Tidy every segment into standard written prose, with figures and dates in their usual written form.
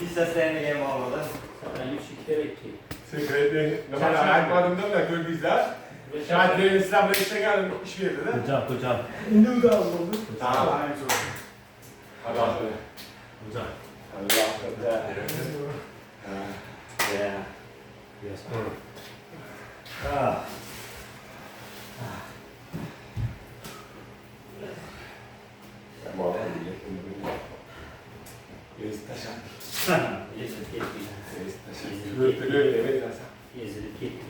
Listesine gelme olmadı. Zaten 3 kere ki. Sekreter, normalde ayaklarımdan da gördüğünüzler. Şahitlerin İslam'da işte geldim iş verdi de. Hocam. İndi da oldu. Tamam. Hadi bakalım. Hocam. Hadi bakalım. Yeah. Yes. Ah. Tamam. Taşak. Ezilip gitti. Taşak. Öyle biraz. Ezilip gitti.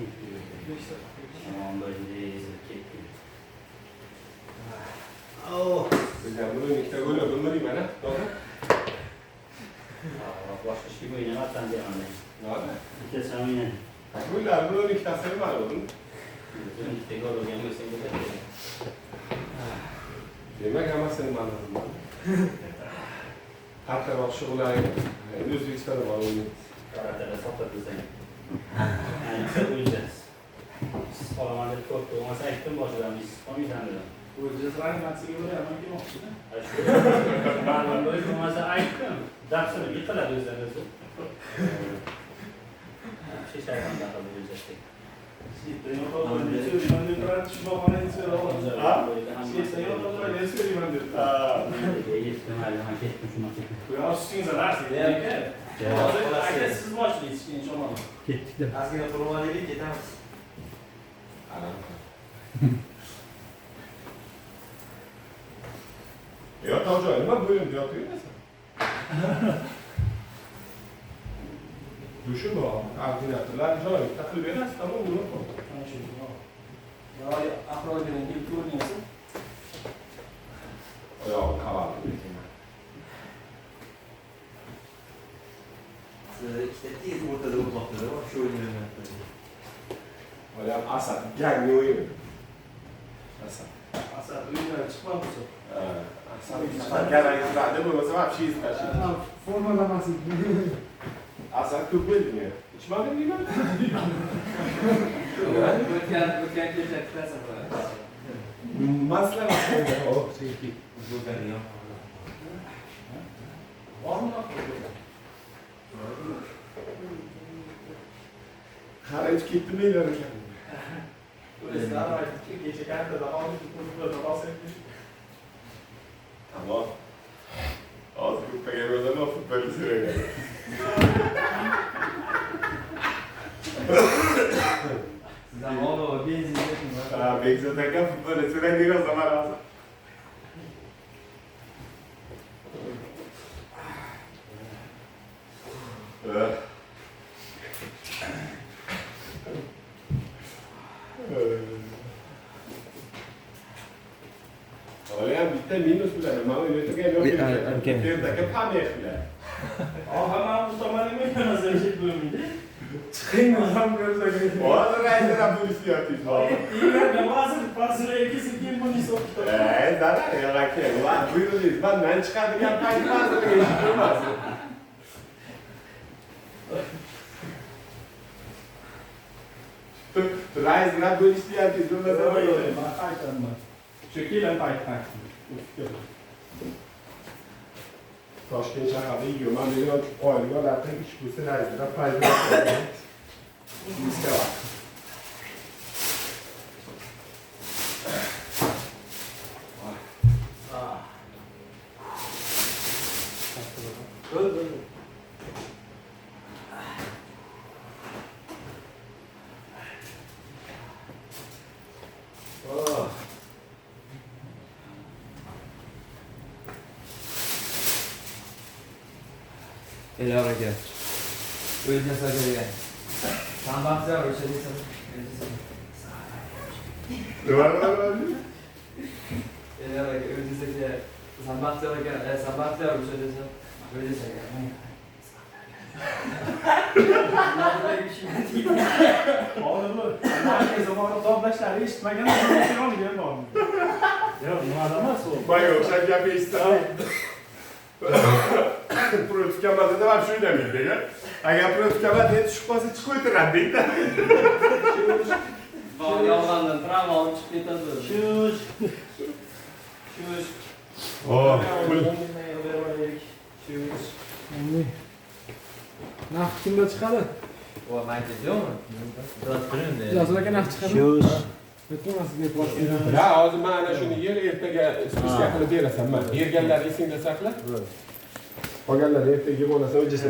Tamam böyle ezilip gitti. Oh. Güzel bunu nikte gol bunları iyi bana. Doğru. Başka şey oynamaz sen de anne. Ne oldu? İşte sen oynan. Bunlar bunu nikte asarı var oğlum. İşte gol oynayan göstereyim de. Demek ama senin anladın. Hatta bak şu olay. Özbekistan'da var oyunu. Karakterde sapladı seni. Yani sen oynayacağız. Salamandı korktu. Ama sen gittin başladan biz. O yüzden dedim. Uyacağız aynı maçı gibi ama kim oldu? Ben böyle olmazsa ayıktım. Dersini yıkıladı üzerinde su. Şey şeyden daha kabul edecektik. Sitten yok oldu. Ne söyleyeyim ben de bırak şu babana ne söyleyeyim. Ha? Şey yok oldu ne söyleyeyim ben de. Gittim hala hak ettim şunu hak ettim. Bu ya üstün zararsın. Ne yapayım? Herkes maçlı yetişkin hiç olmadı. Gittik de. Aslında turnuva dedik yeter. Ja, ta hoca elma bölüm diyor atıyor neyse. Düşün bu abi. Koordinatörler joy takıl biraz tamam bunu. Ya akrobenin ilk turnusu. Ya kaval. İşte değil ortada bu noktada var. Şu oyunu Olha asat gel ne oyun. Asat. Asat oyunlara çıkmaz mısın? Asat gel aynı zaten bu mesela bir şey ister. Formalaması. Asat çok belli mi? Hiç madem değil mi? Ötken geçecek kısa sonra. Masla nasıl? O şey ki. Bu kadar ya. Var mı? Hariç gitti mi ileri? Öyle daha var. Gece kendi daha bir kurulda da bahsetmiş. Tamam. Az grupta geliyorlar ama futbolu sürüyor. Sizden oğlum benzin yapın. Ha, Bekzat'ta futbolu süren o zaman lazım. Olha, bitte minus bile. Ama öyle geliyor. Bir dakika paniğe bile. Ama bu zaman ne nasıl bir şey duymuyor. Çıkayım mı lan gözle? O arada raylara bu işi yapıyor. İyi ben bazı pasıra ikisi kim bunu soktu. Zaten ya rakip. Ulan buyurun ben çıkardık yapmayı bazıları geçirmez. Raylara bu işi yapıyor. Dur mesela böyle. Bakayım mı? Çekilen paytak. Toshkent shahrida 20 million oilaga ularning ushbusi rayzida foydalanadigan miska bor. Elora gel. Öyle sadece gel. Sen baksa öyle şey Var. Elora gel. Öyle sadece sen baksa gel. Sen baksa öyle şey öyle şey gel. Böyle bir şey değil. Oğlum bu. Herkes o arada toplaşlar işitmegen bir şey olmuyor mu? Ya bu adam nasıl oldu? Bayağı sen yapı istedim. Protikama da var şunu demeydi ya. Eğer protikama diye çıkması çıkıyordur değil de. Yalandan travma alıp çıkıyor tadı. Şuş. Oh, Şuş. Naq kimda chiqadi? O maydajo'mi? Biroz turing. Ijozat aka naq chiqadi. Shu Bitta sizga qo'shib. Ha, hozir men ana shuni yer ertaga spiska qilib berasan. Men berganlar esingda saqla. Qolganlar ertaga yig'onasan, o'jasan.